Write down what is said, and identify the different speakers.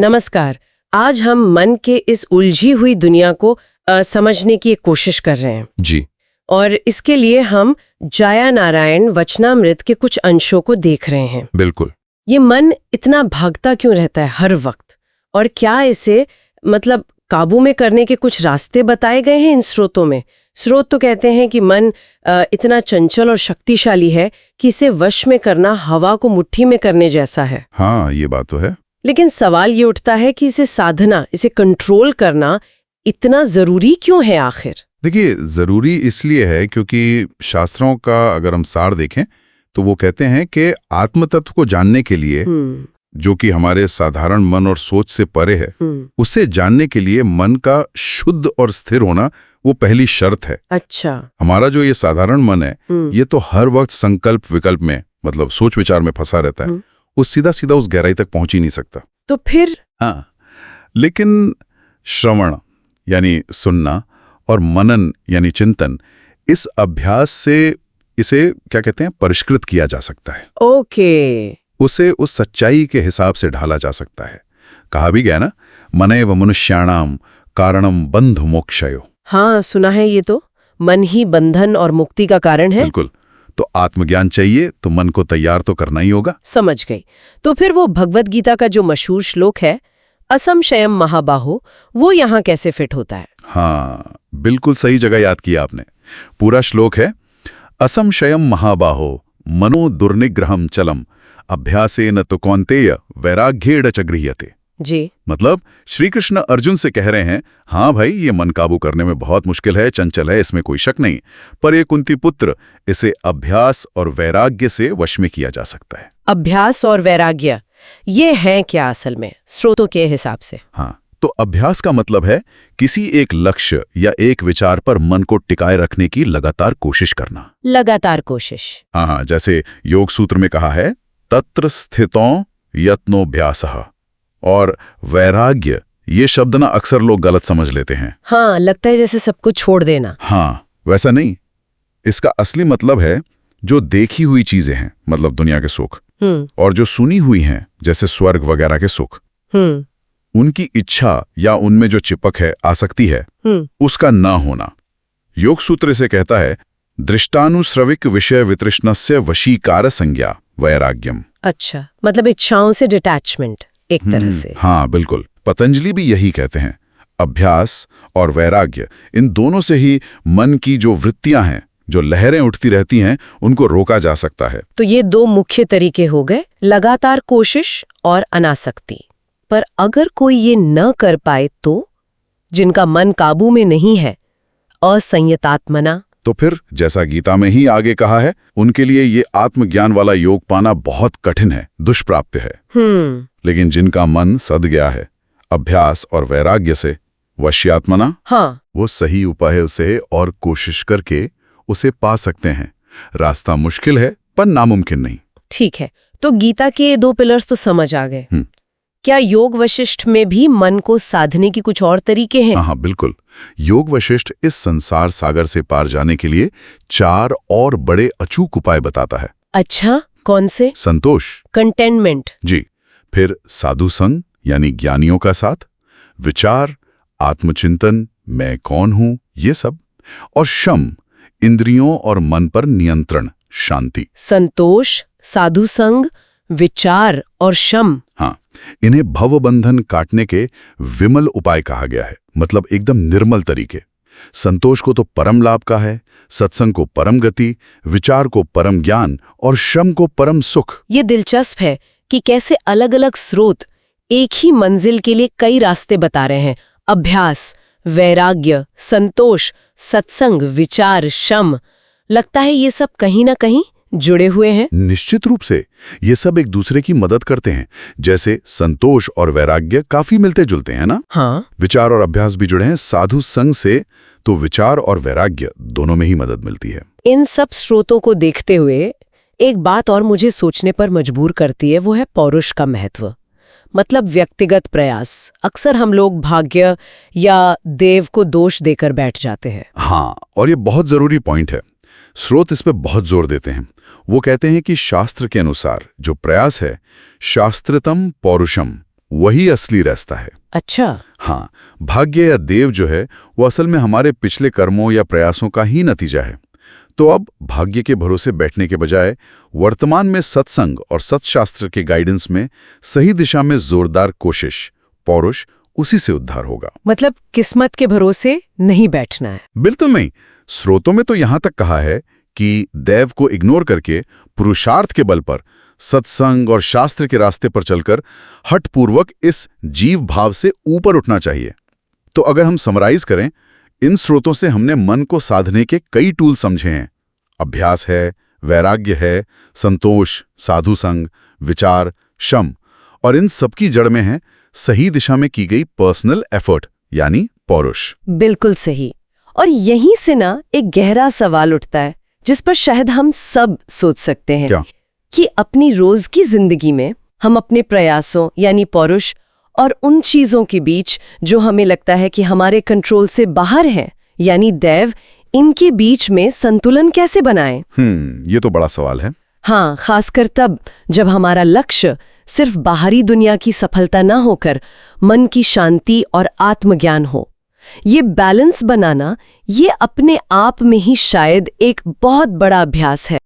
Speaker 1: नमस्कार। आज हम मन के इस उलझी हुई दुनिया को समझने की एक कोशिश कर रहे हैं
Speaker 2: जी।
Speaker 1: और इसके लिए हम जया नारायण वचनामृत के कुछ अंशों को देख रहे हैं।
Speaker 2: बिल्कुल।
Speaker 1: ये मन इतना भागता क्यों रहता है हर वक्त, और क्या इसे काबू में करने के कुछ रास्ते बताए गए हैं इन स्रोतों में? स्रोत तो कहते हैं कि मन इतना चंचल और शक्तिशाली है कि इसे वश में करना हवा को मुट्ठी में करने जैसा है।
Speaker 2: हाँ, ये बात तो है।
Speaker 1: लेकिन सवाल ये उठता है कि इसे साधना, इसे कंट्रोल करना इतना जरूरी क्यों है आखिर?
Speaker 2: देखिए, जरूरी इसलिए है क्योंकि शास्त्रों का अगर हम सार देखें तो वो कहते हैं कि आत्म तत्व को जानने के लिए, जो कि हमारे साधारण मन और सोच से परे है, उसे जानने के लिए मन का शुद्ध और स्थिर होना वो पहली शर्त है।
Speaker 1: अच्छा।
Speaker 2: हमारा जो ये साधारण मन है, ये तो हर वक्त संकल्प विकल्प में, मतलब सोच विचार में फंसा रहता है। वो सीधा सीधा उस गहराई तक पहुंच ही नहीं सकता।
Speaker 1: तो फिर?
Speaker 2: हाँ, लेकिन श्रवण यानी सुनना और मनन यानी चिंतन, इस अभ्यास से इसे क्या कहते हैं, परिष्कृत किया जा सकता है।
Speaker 1: ओके।
Speaker 2: उसे उस सच्चाई के हिसाब से ढाला जा सकता है। कहा भी गया ना, मनैव मनुष्याणाम कारणम बंधु मोक्षयो।
Speaker 1: हाँ, सुना है ये तो। मन ही बंधन और मुक्ति का कारण है।
Speaker 2: बिल्कुल। तो आत्मज्ञान चाहिए तो मन को तैयार तो करना ही होगा।
Speaker 1: समझ गई। तो फिर वो भगवत गीता का जो मशहूर श्लोक है, असंशयम महाबाहो, वो यहाँ कैसे फिट होता है?
Speaker 2: हाँ, बिल्कुल सही जगह याद किया आपने। पूरा श्लोक है, असंशयम महाबाहो मनो दुर्निग्रहम चलम अभ्यासेन तो कौन्तेय वैराग्येण च गृह्यते।
Speaker 1: जी।
Speaker 2: मतलब श्री कृष्ण अर्जुन से कह रहे हैं, हाँ भाई, ये मन काबू करने में बहुत मुश्किल है, चंचल है, इसमें कोई शक नहीं, पर ये कुंती पुत्र, इसे अभ्यास और वैराग्य से वश में किया जा सकता है।
Speaker 1: अभ्यास और वैराग्य, ये है क्या असल में स्रोतों के हिसाब से?
Speaker 2: हाँ, तो अभ्यास का मतलब है किसी एक लक्ष्य या एक विचार पर मन को टिकाए रखने की लगातार कोशिश करना।
Speaker 1: लगातार कोशिश।
Speaker 2: हाँ, जैसे योग सूत्र में कहा है, तत्र स्थितों यत्नोभ्यासः। और वैराग्य, ये शब्द ना अक्सर लोग गलत समझ लेते हैं।
Speaker 1: हाँ, लगता है जैसे सब कुछ छोड़ देना।
Speaker 2: हाँ, वैसा नहीं। इसका असली मतलब है जो देखी हुई चीजें हैं, मतलब दुनिया के सुख, और जो सुनी हुई हैं, जैसे स्वर्ग वगैरह के सुख, उनकी इच्छा या उनमें जो चिपक है, आसक्ति है, उसका ना होना। योग सूत्र से कहता है, दृष्टानुश्रविक विषय वितृष्णस्य वशीकार संज्ञा वैराग्यम।
Speaker 1: अच्छा, मतलब इच्छाओं से डिटैचमेंट एक तरह से।
Speaker 2: हाँ, बिल्कुल। पतंजलि भी यही कहते हैं, अभ्यास और वैराग्य, इन दोनों से ही मन की जो वृत्तियां हैं, जो लहरें उठती रहती हैं, उनको रोका जा सकता है।
Speaker 1: तो ये दो मुख्य तरीके हो गए, लगातार कोशिश और अनासक्ति। पर अगर कोई ये न कर पाए तो, जिनका मन काबू में नहीं है, असंयतात्मना,
Speaker 2: तो फिर जैसा गीता में ही आगे कहा है, उनके लिए ये आत्मज्ञान वाला योग पाना बहुत कठिन है, दुष्प्राप्य है। लेकिन जिनका मन सद गया है अभ्यास और वैराग्य से, वश्यात्मना,
Speaker 1: हाँ,
Speaker 2: वो सही उपाय से और कोशिश करके उसे पा सकते हैं। रास्ता मुश्किल है पर नामुमकिन नहीं।
Speaker 1: ठीक है, तो गीता के 2 पिलर्स तो समझ आ गए। क्या योग वशिष्ठ में भी मन को साधने की कुछ और तरीके हैं?
Speaker 2: हाँ, बिल्कुल। योग वशिष्ठ इस संसार सागर से पार जाने के लिए 4 और बड़े अचूक उपाय बताता है।
Speaker 1: अच्छा, कौन से?
Speaker 2: संतोष,
Speaker 1: कंटेनमेंट,
Speaker 2: जी, फिर साधु संग यानी ज्ञानियों का साथ, विचार, आत्मचिंतन, मैं कौन हूं, ये सब, और शम, इंद्रियों और मन पर नियंत्रण, शांति।
Speaker 1: संतोष, साधु संग, विचार और शम।
Speaker 2: हाँ, इन्हें भवबंधन काटने के विमल उपाय कहा गया है, मतलब एकदम निर्मल तरीके। संतोष को तो परम लाभ का है, सत्संग को परम गति, विचार को परम ज्ञान और श्रम को परम सुख।
Speaker 1: ये दिलचस्प है कि कैसे अलग अलग स्रोत एक ही मंजिल के लिए कई रास्ते बता रहे हैं। अभ्यास, वैराग्य, संतोष, सत्संग, विचार, शम। लगता है ये सब कहीं ना कहीं जुड़े हुए हैं।
Speaker 2: निश्चित रूप से ये सब एक दूसरे की मदद करते हैं। जैसे संतोष और वैराग्य काफी मिलते जुलते हैं ना।
Speaker 1: हाँ।
Speaker 2: विचार और अभ्यास भी जुड़े हैं साधु संग से, तो विचार और वैराग्य दोनों में ही मदद मिलती है।
Speaker 1: इन सब स्रोतों को देखते हुए एक बात और मुझे सोचने पर मजबूर करती है, वो है पौरुष का महत्व, मतलब व्यक्तिगत प्रयास। अक्सर हम लोग भाग्य या देव को दोष देकर बैठ जाते हैं।
Speaker 2: हाँ, और ये बहुत जरूरी पॉइंट है। स्रोत इस पे बहुत जोर देते हैं। वो कहते हैं कि शास्त्र के अनुसार जो प्रयास है, शास्त्रतम पौरुषम, वही असली रास्ता है।
Speaker 1: अच्छा।
Speaker 2: हाँ, भाग्य या देव जो है वो असल में हमारे पिछले कर्मों या प्रयासों का ही नतीजा है। तो अब भाग्य के भरोसे बैठने के बजाय वर्तमान में सत्संग और सत्शास्त्र के गाइडेंस में सही दिशा में जोरदार कोशिश, पौरुष, उसी से उद्धार होगा।
Speaker 1: मतलब किस्मत के भरोसे नहीं बैठना है।
Speaker 2: बिल्कुल नहीं। स्रोतों में तो यहां तक कहा है कि दैव को इग्नोर करके पुरुषार्थ के बल पर सत्संग और शास्त्र के रास्ते पर चलकर हठपूर्वक इस जीव भाव से ऊपर उठना चाहिए। तो अगर हम समराइज करें, इन स्रोतों से हमने मन को साधने के कई टूल समझे हैं। अभ्यास है, वैराग्य है, संतोष, साधु संग, विचार, शम, और इन सबकी जड़ में है सही दिशा में की गई पर्सनल एफर्ट यानी पौरुष।
Speaker 1: बिल्कुल सही। और यहीं से ना एक गहरा सवाल उठता है जिस पर शायद हम सब सोच सकते हैं।
Speaker 2: क्या?
Speaker 1: कि अपनी रोज की जिंदगी में हम अपने प्रयासों यानी पौरुष और उन चीजों के बीच जो हमें लगता है कि हमारे कंट्रोल से बाहर हैं यानी दैव, इनके बीच में संतुलन कैसे बनाएं?
Speaker 2: ये तो बड़ा सवाल है।
Speaker 1: हाँ, खासकर तब जब हमारा लक्ष्य सिर्फ बाहरी दुनिया की सफलता ना होकर मन की शांति और आत्मज्ञान हो। ये बैलेंस बनाना, ये अपने आप में ही शायद एक बहुत बड़ा अभ्यास है।